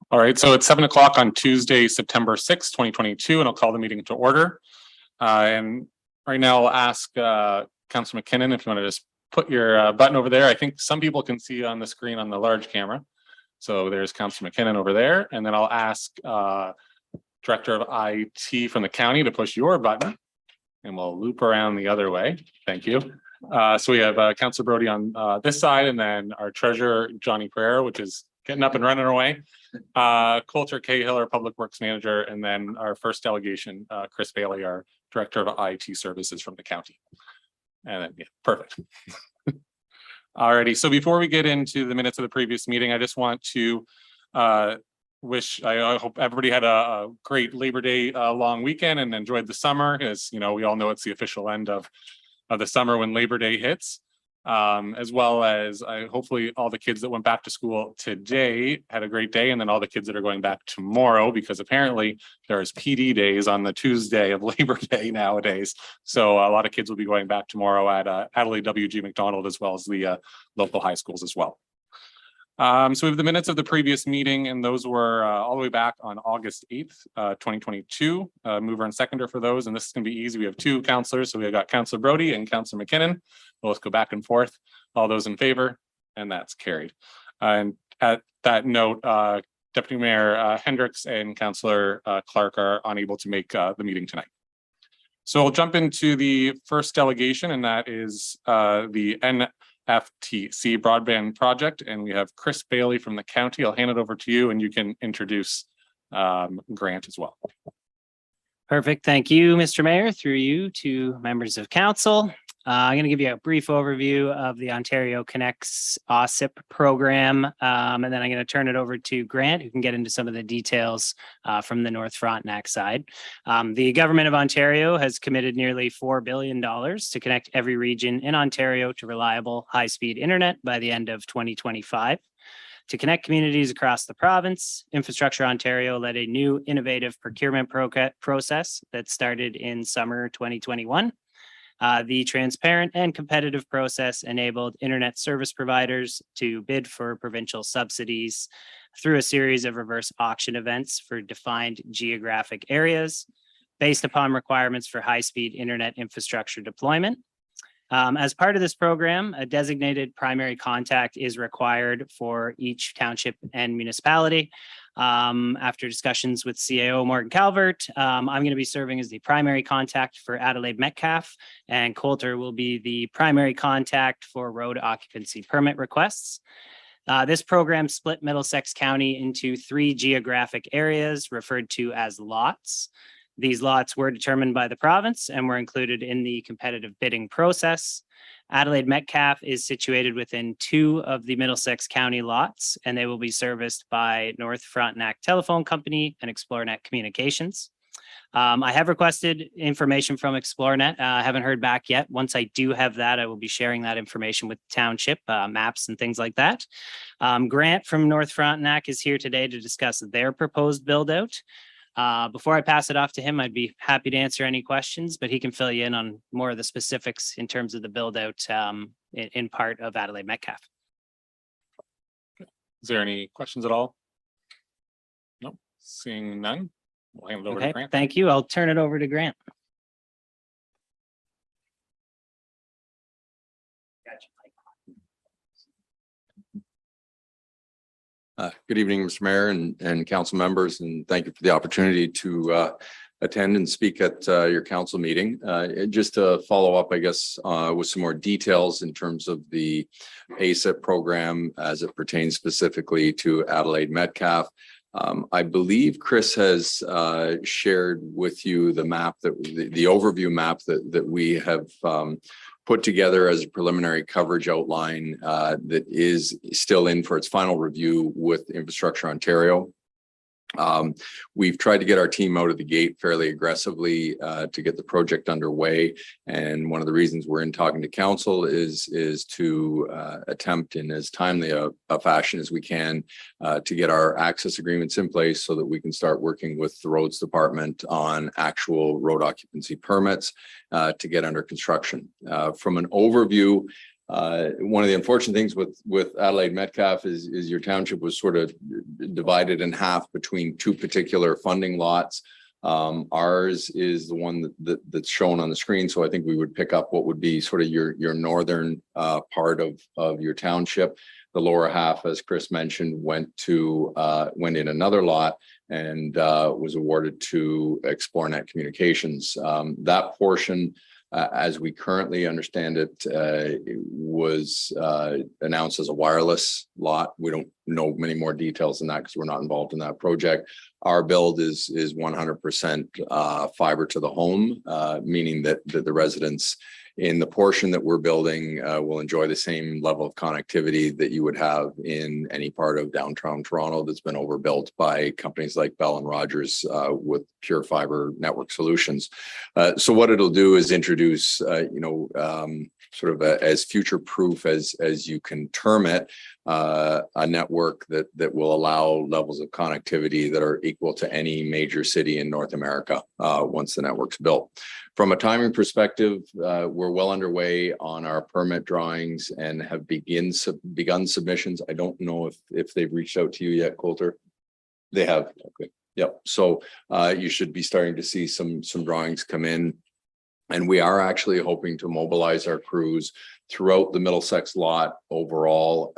All right, so it's 7 o'clock on Tuesday, September 6th, 2022, and I'll call the meeting to order. And right now I'll ask Councillor McKinnon if you want to just put your button over there. I think some people can see on the screen on the large camera. So there's Councillor McKinnon over there. And then I'll ask Director of IT from the county to push your button and we'll loop around the other way. Thank you. So we have Councillor Brody on this side and then our treasurer, Johnny Pereira, which is getting up and running away. Coulter Cahill, our Public Works Manager, and then our first delegation, Chris Bailey, our Director of IT Services from the county. And then, yeah, perfect. Alrighty, so before we get into the minutes of the previous meeting, I just want to I hope everybody had a great Labor Day long weekend and enjoyed the summer, as you know, we all know it's the official end of the summer when Labor Day hits. As well as hopefully all the kids that went back to school today had a great day, and then all the kids that are going back tomorrow, because apparently there's PD days on the Tuesday of Labor Day nowadays. So a lot of kids will be going back tomorrow at Adelaide WG McDonald, as well as the local high schools as well. So we have the minutes of the previous meeting, and those were all the way back on August 8th, 2022. Mover and seconder for those, and this is going to be easy. We have two councillors, so we got Councillor Brody and Councillor McKinnon. Both go back and forth. All those in favor, and that's carried. And at that note, Deputy Mayor Hendricks and Councillor Clark are unable to make the meeting tonight. So we'll jump into the first delegation, and that is the FTC broadband project, and we have Chris Bailey from the county. I'll hand it over to you and you can introduce Grant as well. Perfect. Thank you, Mr. Mayor. Through you to members of council. I'm going to give you a brief overview of the Ontario Connects OSIP program, and then I'm going to turn it over to Grant, who can get into some of the details from the North Frontenac side. The Government of Ontario has committed nearly $4 billion to connect every region in Ontario to reliable, high-speed internet by the end of 2025. To connect communities across the province, Infrastructure Ontario led a new innovative procurement process that started in summer 2021. The transparent and competitive process enabled internet service providers to bid for provincial subsidies through a series of reverse auction events for defined geographic areas based upon requirements for high-speed internet infrastructure deployment. As part of this program, a designated primary contact is required for each township and municipality. After discussions with CAO Morgan Calvert, I'm going to be serving as the primary contact for Adelaide Metcalfe, and Coulter will be the primary contact for road occupancy permit requests. This program split Middlesex County into 3 geographic areas referred to as lots. These lots were determined by the province and were included in the competitive bidding process. Adelaide Metcalfe is situated within 2 of the Middlesex County lots, and they will be serviced by North Frontenac Telephone Company and ExploreNet Communications. I have requested information from ExploreNet. I haven't heard back yet. Once I do have that, I will be sharing that information with the township, maps and things like that. Grant from North Frontenac is here today to discuss their proposed build out. Before I pass it off to him, I'd be happy to answer any questions, but he can fill you in on more of the specifics in terms of the build out in part of Adelaide Metcalfe. Is there any questions at all? Nope, seeing none. We'll hand it over to Grant. Thank you. I'll turn it over to Grant. Good evening, Mr. Mayor and council members, and thank you for the opportunity to attend and speak at your council meeting. Just to follow up, I guess, with some more details in terms of the ASIP program as it pertains specifically to Adelaide Metcalfe. I believe Chris has shared with you the map the overview map that we have put together as a preliminary coverage outline that is still in for its final review with Infrastructure Ontario. We've tried to get our team out of the gate fairly aggressively to get the project underway. And one of the reasons we're in talking to council is to attempt in as timely a fashion as we can to get our access agreements in place so that we can start working with the roads department on actual road occupancy permits to get under construction. From an overview, One of the unfortunate things with Adelaide Metcalfe is your township was sort of divided in half between two particular funding lots. Ours is the one that's shown on the screen. So I think we would pick up what would be sort of your northern part of your township. The lower half, as Chris mentioned, went in another lot and was awarded to ExploreNet Communications. That portion, as we currently understand it, was announced as a wireless lot. We don't know many more details than that because we're not involved in that project. Our build is 100% fiber to the home, meaning that the residents in the portion that we're building will enjoy the same level of connectivity that you would have in any part of downtown Toronto that's been overbuilt by companies like Bell and Rogers with pure fiber network solutions. So what it'll do is introduce, sort of as future proof as you can term it, a network that will allow levels of connectivity that are equal to any major city in North America once the network's built. From a timing perspective, we're well underway on our permit drawings and have begun submissions. I don't know if they've reached out to you yet, Coulter. They have. Okay. Yep. So you should be starting to see some drawings come in. And we are actually hoping to mobilize our crews throughout the Middlesex lot overall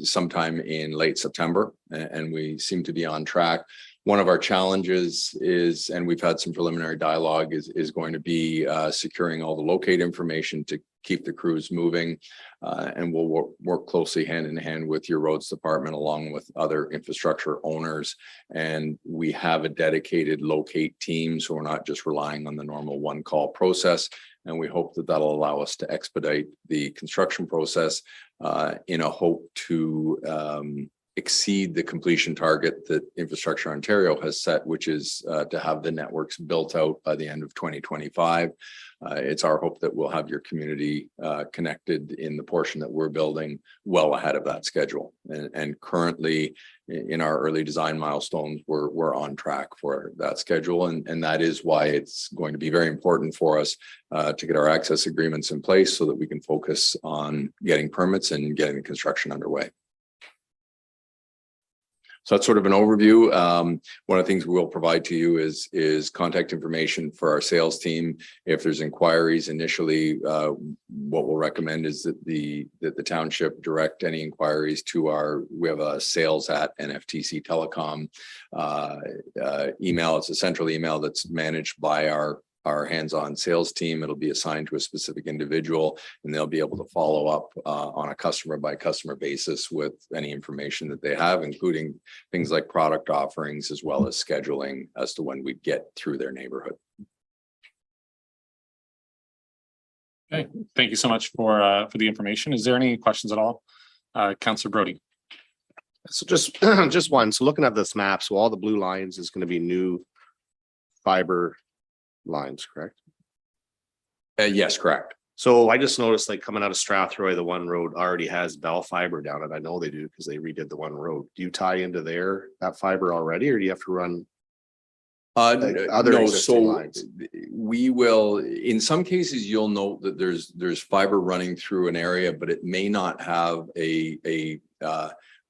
sometime in late September. And we seem to be on track. One of our challenges is, and we've had some preliminary dialogue, is going to be securing all the locate information to keep the crews moving. And we'll work closely hand in hand with your roads department along with other infrastructure owners. And we have a dedicated locate team, so we're not just relying on the normal one call process. And we hope that that'll allow us to expedite the construction process in a hope to exceed the completion target that Infrastructure Ontario has set, which is to have the networks built out by the end of 2025. It's our hope that we'll have your community connected in the portion that we're building well ahead of that schedule. And currently in our early design milestones, we're on track for that schedule. And that is why it's going to be very important for us to get our access agreements in place so that we can focus on getting permits and getting the construction underway. So that's sort of an overview. One of the things we'll provide to you is contact information for our sales team. If there's inquiries initially, what we'll recommend is that the township direct any inquiries to we have a sales@NFTC Telecom email. It's a central email that's managed by our hands-on sales team. It'll be assigned to a specific individual and they'll be able to follow up on a customer by customer basis with any information that they have, including things like product offerings, as well as scheduling as to when we get through their neighborhood. Okay, thank you so much for the information. Is there any questions at all? Councillor Brody. So just one. So looking at this map, so all the blue lines is going to be new fiber lines, correct? Yes, correct. So I just noticed, like, coming out of Strathroy, the one road already has Bell fiber down it. I know they do because they redid the one road. Do you tie into that fiber already, or do you have to run other existing lines? We will, in some cases, you'll note that there's fiber running through an area, but it may not have a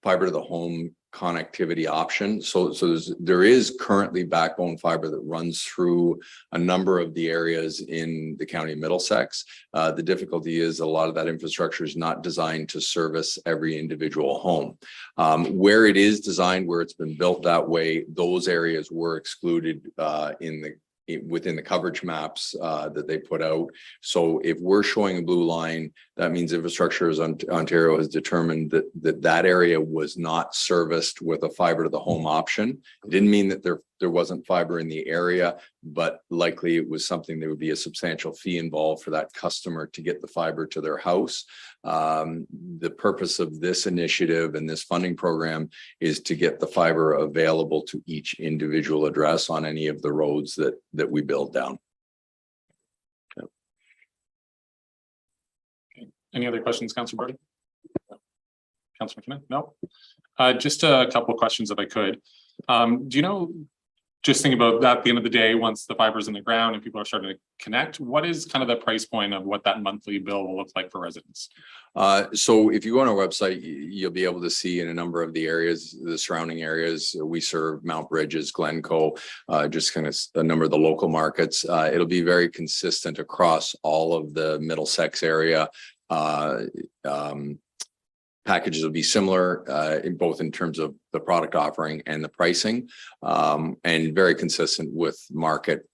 fiber to the home connectivity option. So there is currently backbone fiber that runs through a number of the areas in the county of Middlesex. The difficulty is a lot of that infrastructure is not designed to service every individual home. Where it is designed, where it's been built that way, those areas were excluded within the coverage maps that they put out. So if we're showing a blue line, that means Infrastructure Ontario has determined that area was not serviced with a fiber to the home option. It didn't mean that there wasn't fiber in the area, but likely it was something there would be a substantial fee involved for that customer to get the fiber to their house. The purpose of this initiative and this funding program is to get the fiber available to each individual address on any of the roads that we build down. Okay. Any other questions, Councillor Brody? Councillor McKinnon? No. Just a couple of questions if I could. Do you know just thinking about that at the end of the day, once the fiber's in the ground and people are starting to connect, what is kind of the price point of what that monthly bill will look like for residents? So if you go on our website, you'll be able to see in a number of the areas, the surrounding areas, we serve Mount Bridges, Glencoe, just kind of a number of the local markets. It'll be very consistent across all of the Middlesex area. Packages will be similar in both in terms of the product offering and the pricing, and very consistent with market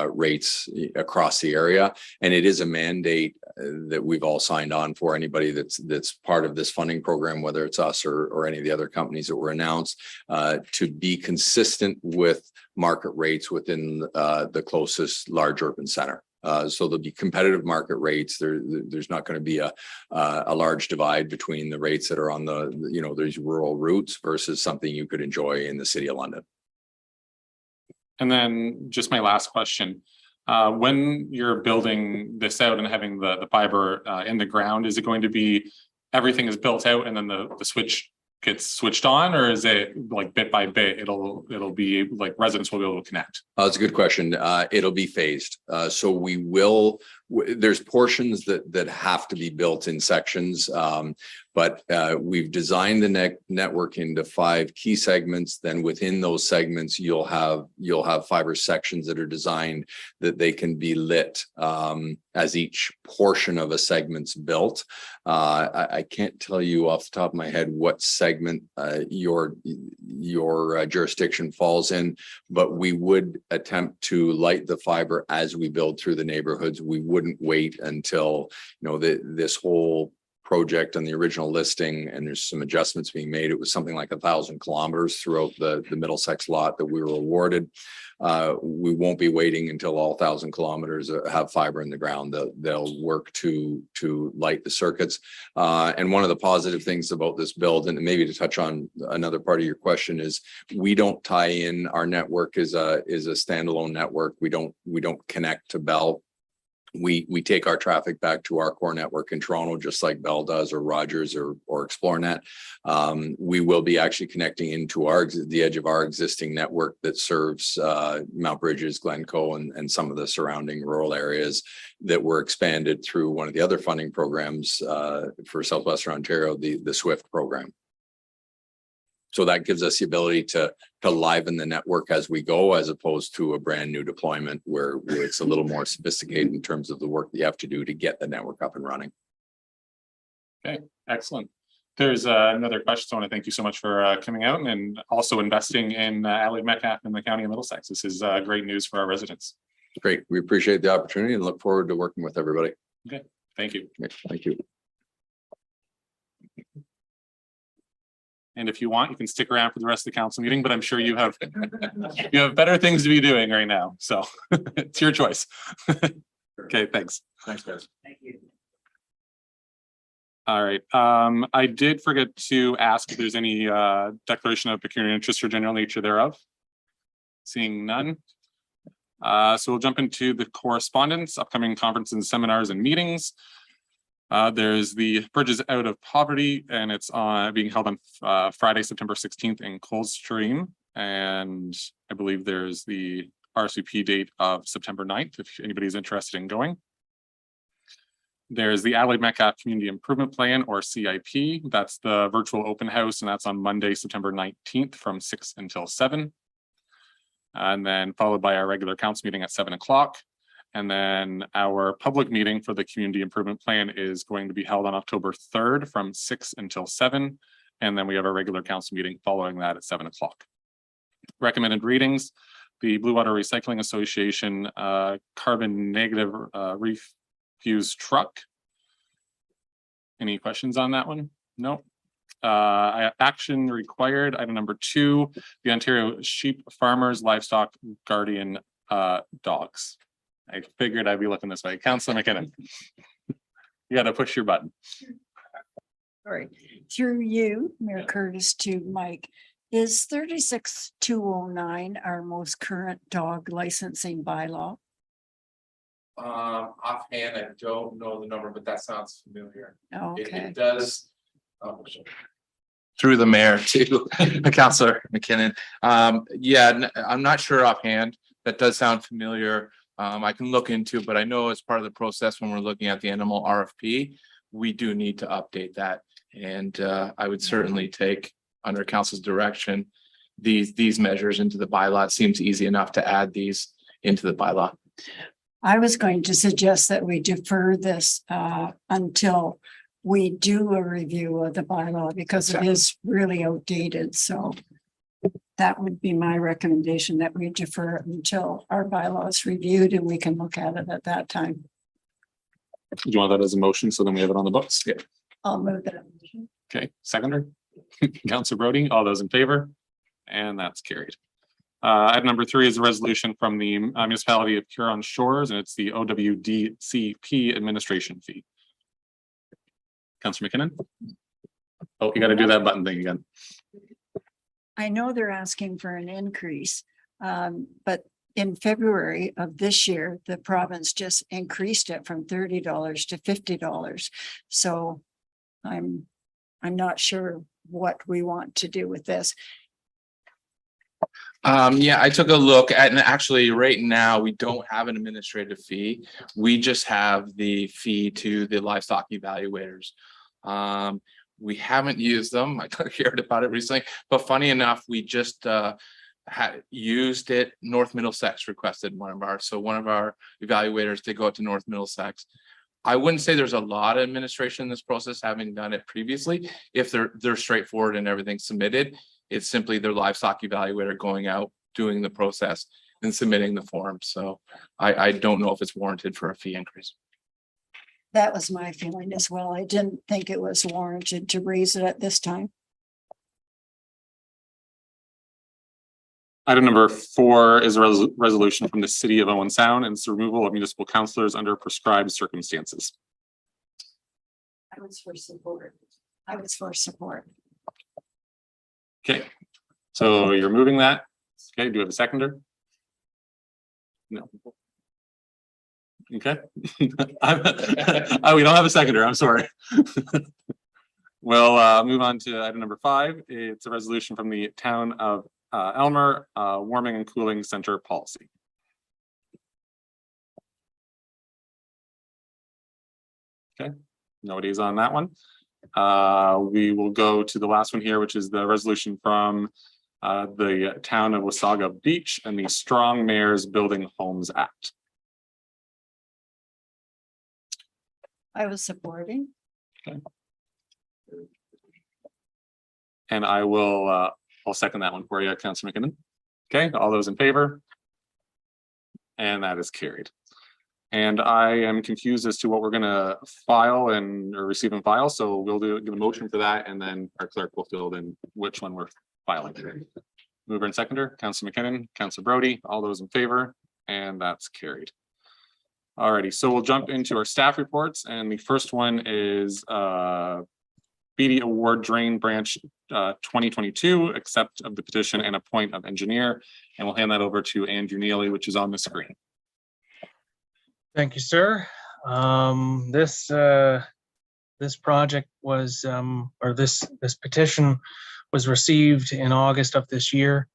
rates across the area. And it is a mandate that we've all signed on for. Anybody that's part of this funding program, whether it's us or any of the other companies that were announced, to be consistent with market rates within the closest large urban center. So there'll be competitive market rates. There's not going to be a large divide between the rates that are on these rural routes versus something you could enjoy in the city of London. And then just my last question. When you're building this out and having the fiber in the ground, is it going to be everything is built out and then the switch gets switched on, or is it like bit by bit? It'll be like residents will be able to connect. That's a good question. It'll be phased. So we will. There's portions that have to be built in sections, but we've designed the network into 5 key segments. Then within those segments, you'll have fiber sections that are designed that they can be lit as each portion of a segment's built. I can't tell you off the top of my head what segment your jurisdiction falls in, but we would attempt to light the fiber as we build through the neighborhoods. We wouldn't wait until this whole project on the original listing, and there's some adjustments being made. It was something like 1,000 kilometers throughout the Middlesex lot that we were awarded. We won't be waiting until all 1,000 kilometers have fiber in the ground. They'll work to light the circuits. And one of the positive things about this build, and maybe to touch on another part of your question, is we don't tie in. Our network is a standalone network. We don't connect to Bell. We take our traffic back to our core network in Toronto, just like Bell does, or Rogers, or ExploreNet. We will be actually connecting into the edge of our existing network that serves Mount Bridges, Glencoe, and some of the surrounding rural areas that were expanded through one of the other funding programs for Southwestern Ontario, the SWIFT program. So that gives us the ability to liven the network as we go, as opposed to a brand new deployment where it's a little more sophisticated in terms of the work that you have to do to get the network up and running. Okay, excellent. There's another question. So I want to thank you so much for coming out and also investing in Adelaide Metcalfe in the County of Middlesex. This is great news for our residents. Great. We appreciate the opportunity and look forward to working with everybody. Okay, thank you. Thank you. And if you want, you can stick around for the rest of the council meeting, but I'm sure you have better things to be doing right now. So it's your choice. Okay, thanks. Thanks, guys. Thank you. All right. I did forget to ask if there's any declaration of pecuniary interest or general nature thereof. Seeing none. So we'll jump into the correspondence, upcoming conferences, seminars, and meetings. There's the Bridges Out of Poverty, and it's being held on Friday, September 16th in Coldstream. And I believe there's the RSVP date of September 9th, if anybody's interested in going. There's the Adelaide Metcalfe Community Improvement Plan, or CIP. That's the virtual open house, and that's on Monday, September 19th from 6 until 7. And then followed by our regular council meeting at 7 o'clock. And then our public meeting for the community improvement plan is going to be held on October 3rd from 6 until 7. And then we have a regular council meeting following that at 7 o'clock. Recommended readings: the Blue Water Recycling Association carbon negative refuse truck. Any questions on that one? No. Action required. Item number 2, the Ontario Sheep Farmers Livestock Guardian dogs. I figured I'd be looking this way. Councillor McKinnon, you got to push your button. All right, through you, Mayor Curtis, to Mike. Is 36209 our most current dog licensing bylaw? Offhand, I don't know the number, but that sounds familiar. Okay. It does. through the mayor to Councillor McKinnon. I'm not sure offhand. That does sound familiar. I can look into, but I know as part of the process when we're looking at the animal RFP, we do need to update that. And I would certainly take under council's direction these measures into the bylaw. It seems easy enough to add these into the bylaw. I was going to suggest that we defer this until we do a review of the bylaw because it is really outdated. So that would be my recommendation, that we defer it until our bylaw is reviewed and we can look at it at that time. Do you want that as a motion? So then we have it on the books. Yeah. I'll move that. Okay, seconder. Councillor Brody, all those in favor? And that's carried. Item number 3 is a resolution from the municipality of Huron Shores, and it's the OWDCP administration fee. Councillor McKinnon? Oh, you got to do that button thing again. I know they're asking for an increase, but in February of this year, the province just increased it from $30 to $50. So I'm not sure what we want to do with this. I took a look at, and actually right now we don't have an administrative fee. We just have the fee to the livestock evaluators. We haven't used them. I heard about it recently, but funny enough, we just had used it. North Middlesex requested one of our evaluators to go out to North Middlesex. I wouldn't say there's a lot of administration in this process, having done it previously. If they're straightforward and everything's submitted, it's simply their livestock evaluator going out, doing the process and submitting the form. So I don't know if it's warranted for a fee increase. That was my feeling as well. I didn't think it was warranted to raise it at this time. Item number 4 is a resolution from the city of Owen Sound, and it's the removal of municipal councillors under prescribed circumstances. I was for support. I was for support. Okay, so you're moving that. Okay, do you have a seconder? No. Okay. Oh, we don't have a seconder. I'm sorry. We'll move on to item number 5. It's a resolution from the town of Elmer, warming and cooling center policy. Okay, nobody's on that one. We will go to the last one here, which is the resolution from the town of Wasaga Beach and the Strong Mayors Building Homes Act. I was supporting. Okay. And I will I'll second that one for you, Councillor McKinnon. Okay, all those in favor? And that is carried. And I am confused as to what we're gonna file and or receive and file. So we'll give a motion for that, and then our clerk will fill in which one we're filing. Mover and seconder, Councillor McKinnon, Councillor Brody, all those in favor, and that's carried. Alrighty, so we'll jump into our staff reports, and the first one is BD Award Drain Branch 2022, accept of the petition and appoint of engineer, and we'll hand that over to Andrew Neely, which is on the screen. Thank you, sir. This project was, or this petition was received in August of this year.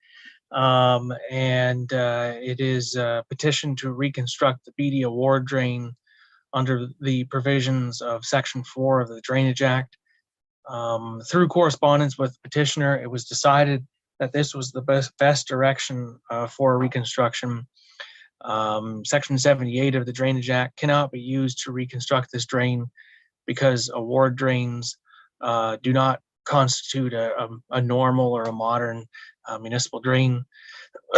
It is a petition to reconstruct the BD Award drain under the provisions of Section 4 of the Drainage Act. Through correspondence with the petitioner, it was decided that this was the best direction for reconstruction. Section 78 of the Drainage Act cannot be used to reconstruct this drain because award drains do not constitute a normal or a modern municipal drain.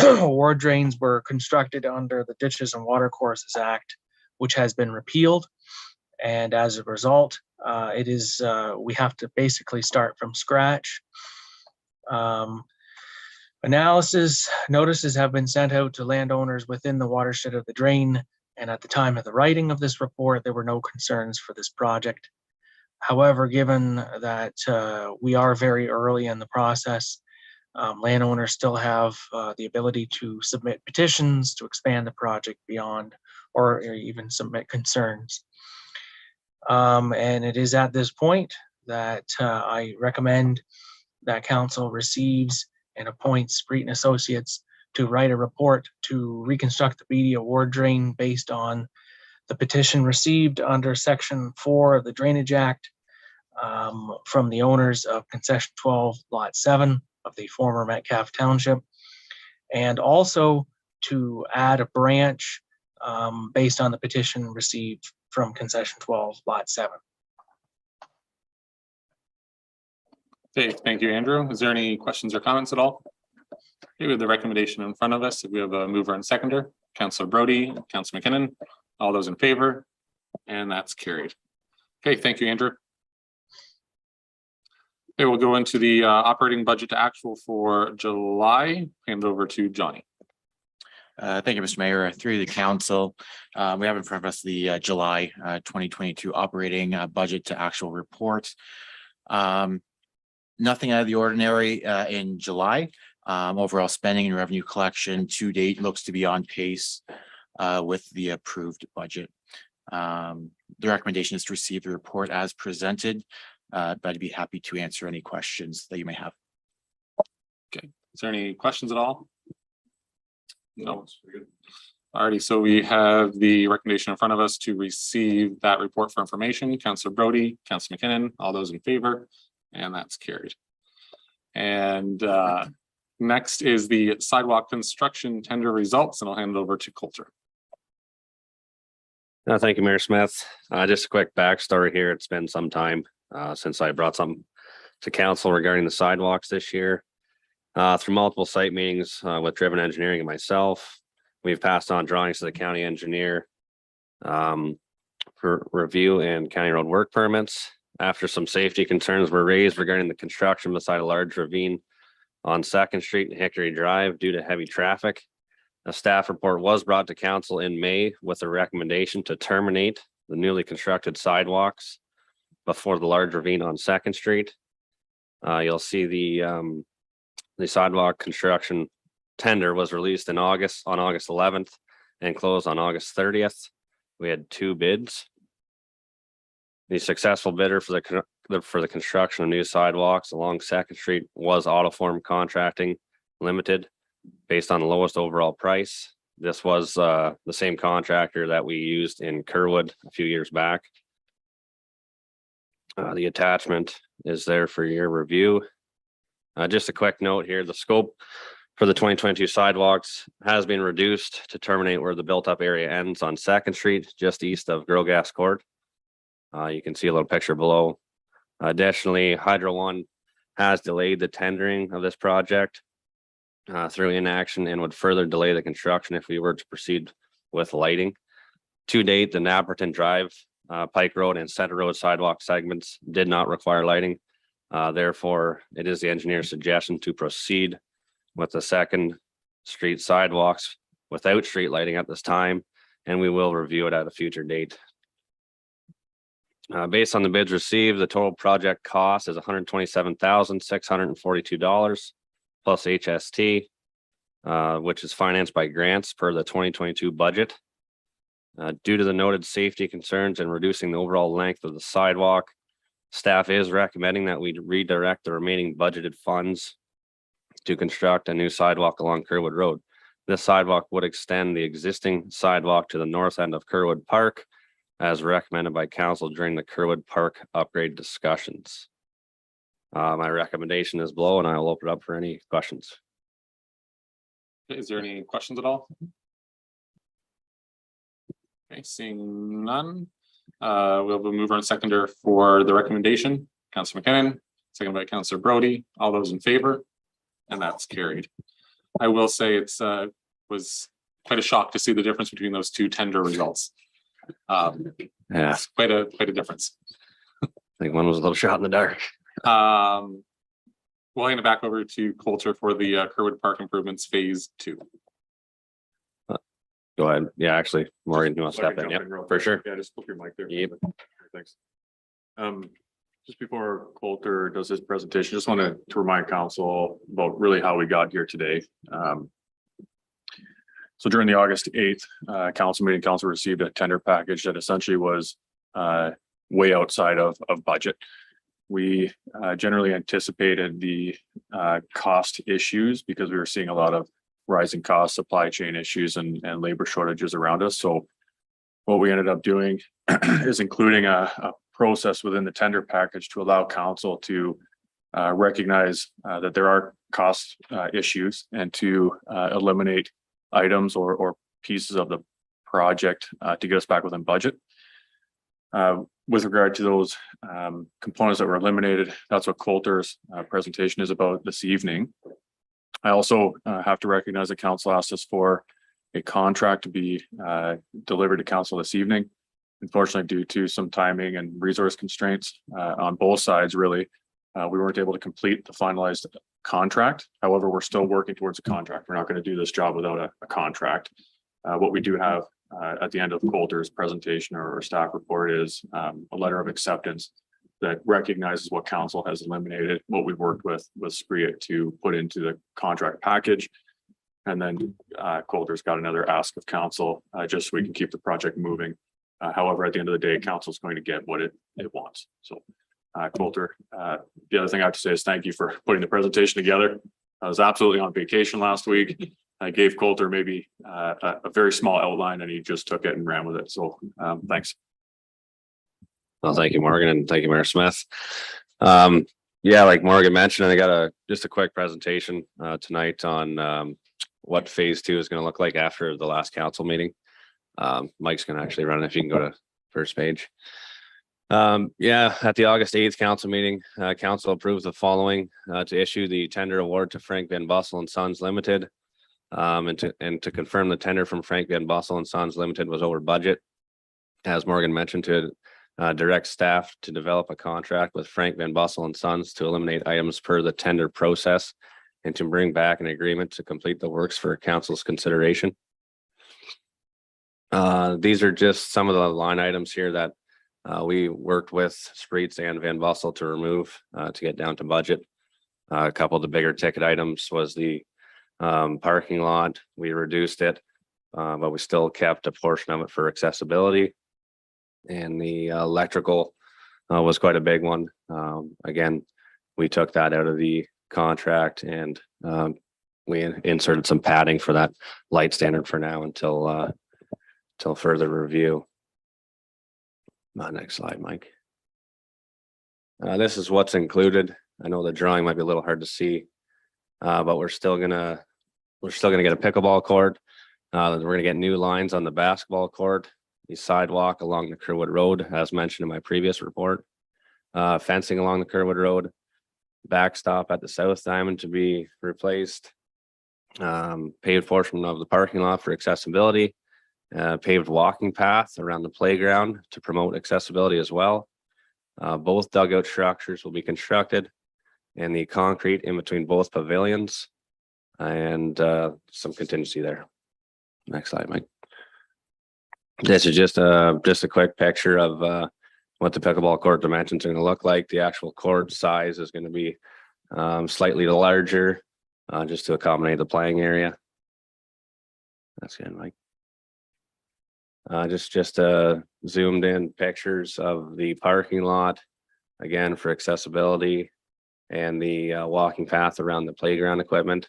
Award drains were constructed under the Ditches and Watercourses Act, which has been repealed. And as a result, we have to basically start from scratch. Notices have been sent out to landowners within the watershed of the drain, and at the time of the writing of this report, there were no concerns for this project. However, given that we are very early in the process, landowners still have the ability to submit petitions to expand the project beyond, or even submit concerns. And it is at this point that I recommend that council receives and appoints Breton and Associates to write a report to reconstruct the Beatty Award drain based on the petition received under Section 4 of the Drainage Act from the owners of Concession 12, Lot 7 of the former Metcalfe Township, and also to add a branch based on the petition received from Concession 12, Lot 7. Okay, thank you, Andrew. Is there any questions or comments at all? Okay, we have the recommendation in front of us. We have a mover and seconder, Councillor Brody, Councillor McKinnon. All those in favor? And that's carried. Okay, thank you, Andrew. Okay, we'll go into the operating budget to actual for July. Hand over to Johnny. Thank you, Mr. Mayor. Through the council, we have in front of us the July 2022 operating budget to actual report. Nothing out of the ordinary in July. Overall spending and revenue collection to date looks to be on pace with the approved budget. The recommendation is to receive the report as presented, but I'd be happy to answer any questions that you may have. Okay, is there any questions at all? No. Alrighty, so we have the recommendation in front of us to receive that report for information. Councillor Brody, Councillor McKinnon, all those in favor, and that's carried. And next is the sidewalk construction tender results, and I'll hand it over to Coulter. Thank you, Mayor Smith. Just a quick backstory here. It's been some time since I brought something to council regarding the sidewalks this year. Through multiple site meetings with Driven Engineering and myself, we've passed on drawings to the county engineer for review and county road work permits. After some safety concerns were raised regarding the construction beside a large ravine on 2nd Street and Hickory Drive due to heavy traffic, a staff report was brought to council in May with a recommendation to terminate the newly constructed sidewalks before the large ravine on 2nd Street. You'll see the sidewalk construction tender was released in August, on August 11th, and closed on August 30th. We had 2 bids. The successful bidder for the construction of new sidewalks along 2nd Street was Autoform Contracting Limited, based on the lowest overall price. This was the same contractor that we used in Kerwood a few years back. The attachment is there for your review. Just a quick note here, the scope for the 2022 sidewalks has been reduced to terminate where the built-up area ends on 2nd Street, just east of Girl Gas Court. You can see a little picture below. Additionally, Hydro One has delayed the tendering of this project through inaction and would further delay the construction if we were to proceed with lighting. To date, the Napperton Drive, Pike Road and Center Road sidewalk segments did not require lighting. Therefore, it is the engineer's suggestion to proceed with the 2nd Street sidewalks without street lighting at this time, and we will review it at a future date. Based on the bids received, the total project cost is $127,642 plus HST, which is financed by grants per the 2022 budget. Due to the noted safety concerns and reducing the overall length of the sidewalk, staff is recommending that we redirect the remaining budgeted funds to construct a new sidewalk along Kerwood Road. This sidewalk would extend the existing sidewalk to the north end of Kerwood Park, as recommended by council during the Kerwood Park upgrade discussions. My recommendation is below, and I will open it up for any questions. Is there any questions at all? Okay, seeing none. We'll have a mover and seconder for the recommendation. Councillor McKinnon, second by Councillor Brody. All those in favor? And that's carried. I will say it's was quite a shock to see the difference between those 2 tender results. Yeah, It's quite a difference. I think one was a little shot in the dark. We'll hand it back over to Coulter for the Kerwood Park improvements phase 2. Go ahead. Yeah, actually, Maureen, you want to step in? Yeah, for sure. Yeah, just flip your mic there. Yep. Thanks. Just before Coulter does his presentation, just wanted to remind council about really how we got here today. So during the August 8th council meeting, council received a tender package that essentially was way outside of budget. We generally anticipated the cost issues because we were seeing a lot of rising costs, supply chain issues and labor shortages around us. So what we ended up doing is including a process within the tender package to allow council to recognize that there are cost issues and to eliminate items or pieces of the project to get us back within budget. With regard to those components that were eliminated, that's what Coulter's presentation is about this evening. I also have to recognize that council asked us for a contract to be delivered to council this evening. Unfortunately, due to some timing and resource constraints on both sides, really, we weren't able to complete the finalized contract. However, we're still working towards a contract. We're not going to do this job without a contract. What we do have at the end of Coulter's presentation or staff report is a letter of acceptance that recognizes what council has eliminated, what we've worked with SPRIA to put into the contract package. And then Coulter's got another ask of council just so we can keep the project moving. However, at the end of the day, council is going to get what it wants. So Coulter, the other thing I have to say is thank you for putting the presentation together. I was absolutely on vacation last week. I gave Coulter maybe a very small outline and he just took it and ran with it. So thanks. Well, thank you, Morgan, and thank you, Mayor Smith. Yeah, like Morgan mentioned, I got just a quick presentation tonight on what phase 2 is going to look like after the last council meeting. Mike's going to actually run it if you can go to first page. Yeah, at the August 8th council meeting, council approved the following to issue the tender award to Frank Van Bussel and Sons Limited. And to confirm the tender from Frank Van Bussel and Sons Limited was over budget. As Morgan mentioned, to direct staff to develop a contract with Frank Van Bussel and Sons to eliminate items per the tender process and to bring back an agreement to complete the works for council's consideration. These are just some of the line items here that we worked with Spreets and Van Bussel to remove to get down to budget. A couple of the bigger ticket items was the parking lot. We reduced it, but we still kept a portion of it for accessibility. And the electrical was quite a big one. Again, we took that out of the contract and we inserted some padding for that light standard for now until further review. Next slide, Mike. This is what's included. I know the drawing might be a little hard to see, but we're still gonna get a pickleball court. We're gonna get new lines on the basketball court, the sidewalk along the Kerwood Road, as mentioned in my previous report, fencing along the Kerwood Road, backstop at the South Diamond to be replaced, paved portion of the parking lot for accessibility, paved walking path around the playground to promote accessibility as well. Both dugout structures will be constructed and the concrete in between both pavilions and some contingency there. Next slide, Mike. This is just a quick picture of what the pickleball court dimensions are going to look like. The actual court size is going to be slightly larger just to accommodate the playing area. That's good, Mike. Just zoomed in pictures of the parking lot, again, for accessibility and the walking path around the playground equipment.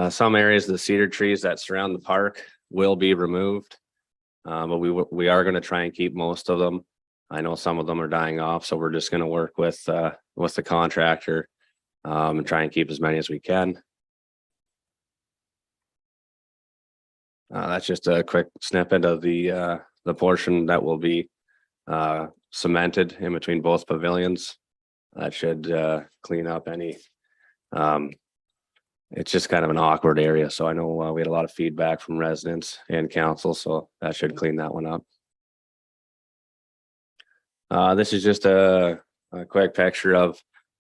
Some areas of the cedar trees that surround the park will be removed, but we are going to try and keep most of them. I know some of them are dying off, so we're just going to work with the contractor and try and keep as many as we can. That's just a quick snippet of the portion that will be cemented in between both pavilions. That should clean up any. It's just kind of an awkward area, so I know we had a lot of feedback from residents and council, so that should clean that one up. This is just a quick picture of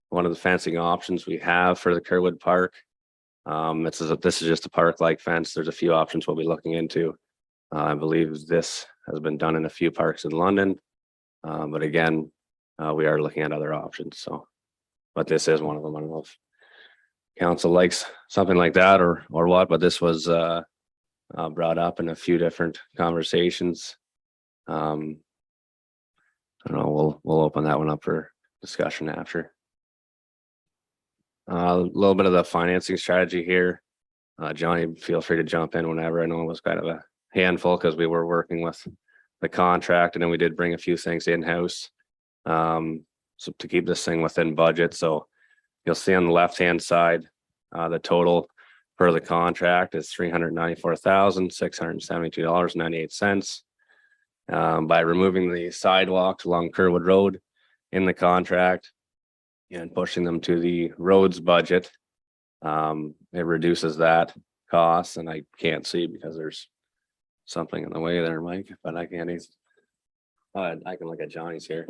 one of the fencing options we have for the Kerwood Park. This is just a park-like fence. There's a few options we'll be looking into. I believe this has been done in a few parks in London, but again, we are looking at other options. So, but this is one of them. I don't know if council likes something like that or what, but this was brought up in a few different conversations. I don't know, we'll open that one up for discussion after. A little bit of the financing strategy here. Johnny, feel free to jump in whenever. I know it was kind of a handful because we were working with the contract and then we did bring a few things in-house. So to keep this thing within budget. So you'll see on the left-hand side, the total per the contract is $394,672.98. By removing the sidewalks along Kerwood Road in the contract and pushing them to the roads budget, it reduces that cost, and I can't see because there's something in the way there, Mike, but I can't even. I can look at Johnny's here.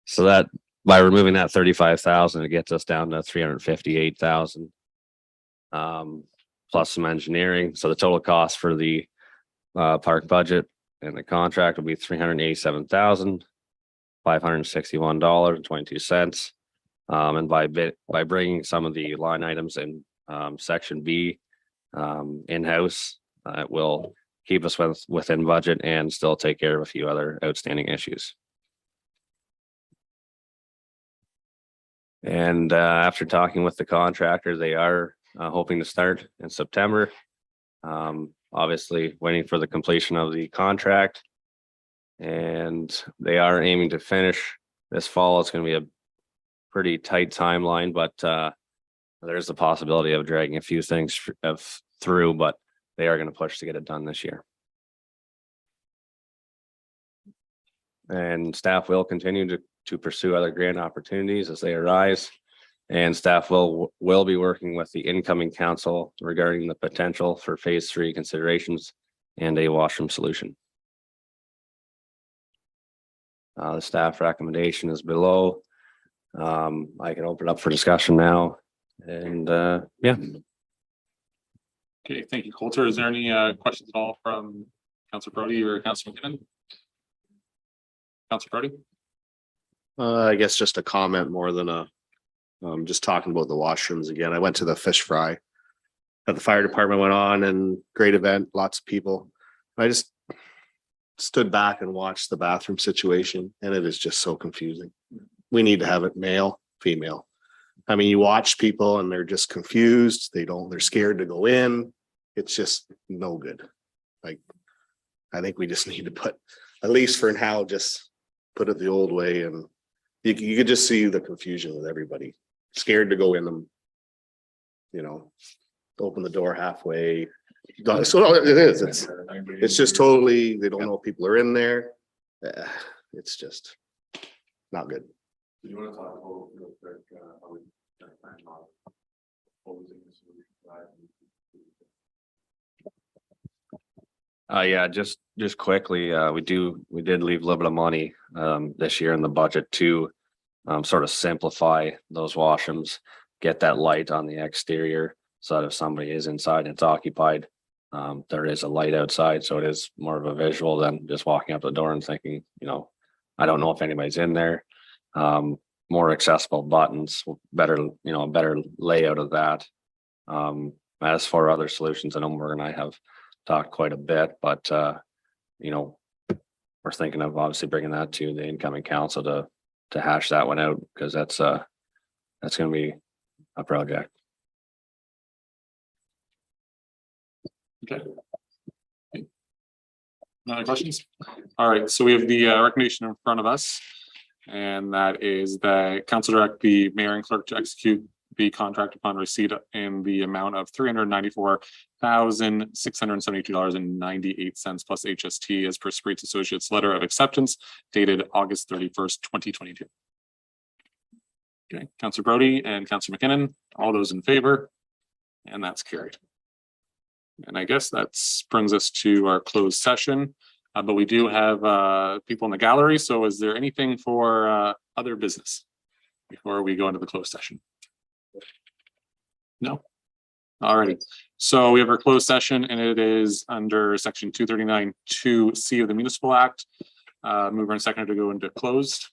So that by removing that 35,000, it gets us down to 358,000. Plus some engineering. So the total cost for the park budget and the contract will be $387,561.22. And by bringing some of the line items in section B in-house, it will keep us within budget and still take care of a few other outstanding issues. And after talking with the contractor, they are hoping to start in September. Obviously waiting for the completion of the contract. And they are aiming to finish this fall. It's going to be a pretty tight timeline, but there's the possibility of dragging a few things through, but they are going to push to get it done this year. And staff will continue to pursue other grant opportunities as they arise. And staff will be working with the incoming council regarding the potential for phase 3 considerations and a washroom solution. The staff recommendation is below. I can open it up for discussion now. And yeah. Okay, thank you, Coulter. Is there any questions at all from Councillor Brody or Councillor McKinnon? Councillor Brody? I guess just a comment more than a, just talking about the washrooms again. I went to the fish fry that the fire department went on, and great event, lots of people. I just stood back and watched the bathroom situation, and it is just so confusing. We need to have it male, female. I mean, you watch people and they're just confused. They're scared to go in. It's just no good. Like, I think we just need to put, at least for now, just put it the old way. And you could just see the confusion with everybody. Scared to go in them, you know, open the door halfway. So it is, it's just totally, they don't know if people are in there. It's just not good. Do you want to talk about real quick how we plan on closing this? Yeah, just quickly, we did leave a little bit of money this year in the budget to sort of simplify those washrooms, get that light on the exterior so that if somebody is inside and it's occupied, there is a light outside, so it is more of a visual than just walking up the door and thinking, you know, I don't know if anybody's in there. More accessible buttons, better, you know, a better layout of that. As for other solutions, I know Morgan and I have talked quite a bit, but you know, we're thinking of obviously bringing that to the incoming council to hash that one out, because that's going to be a project. Okay. No other questions? All right, so we have the recommendation in front of us, and that is that council direct the mayor and clerk to execute the contract upon receipt in the amount of $394,672.98 plus HST as per Spreets Associates letter of acceptance dated August 31st, 2022. Okay, Councillor Brody and Councillor McKinnon, all those in favor, and that's carried. And I guess that brings us to our closed session, but we do have people in the gallery. So is there anything for other business before we go into the closed session? No. All right. So we have our closed session, and it is under section 239(2)(c) of the Municipal Act. Mover and seconder to go into closed.